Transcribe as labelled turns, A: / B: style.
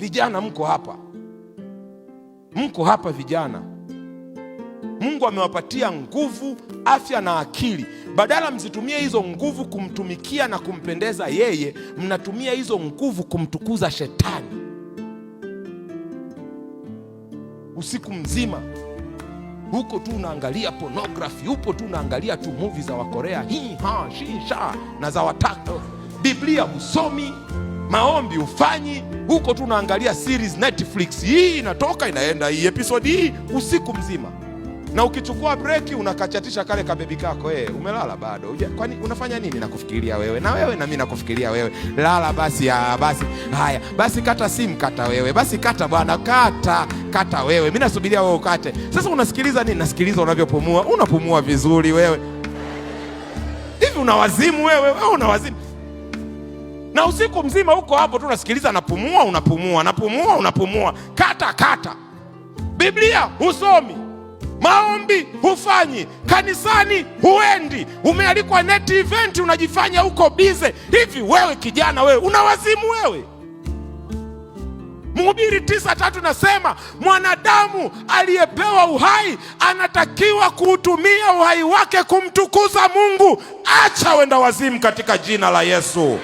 A: Vijana mko hapa vijana, Mungu amewapatia nguvu, afya na akili. Badala mzitumie hizo nguvu kumtumikia na kumpendeza yeye, mnatumia hizo nguvu kumtukuza shetani. Usiku mzima huko tu unaangalia pornography, upo tu unaangalia tu movie za Wakorea, shisha na za wataka. Biblia husomi, maombi ufanyi, huko tu unaangalia series Netflix, hii inatoka inaenda, hii episode hii, usiku mzima. Na ukichukua breki unakachatisha kale kabebi kako, umelala bado. Kwani unafanya nini? Nakufikiria wewe, na wewe na mimi nakufikiria wewe. Lala basi, basi. Haya, basi kata simu, kata wewe. Basi kata bwana, kata wewe. Mimi nasubiria wewe ukate. Sasa unasikiliza nini? Nasikiliza unavyopumua. Unapumua vizuri wewe. Hivi unawazimu wewe? Wewe unawazimu. Na usiku mzima huko hapo tu unasikiliza, napumua, unapumua. Kata. Biblia husomi, maombi hufanyi, kanisani huendi, umealikwa net event unajifanya huko bize. Hivi wewe kijana, wewe unawazimu wewe? Mhubiri 9:3 nasema mwanadamu aliyepewa uhai anatakiwa kuutumia uhai wake kumtukuza Mungu. Acha wenda wazimu katika jina la Yesu.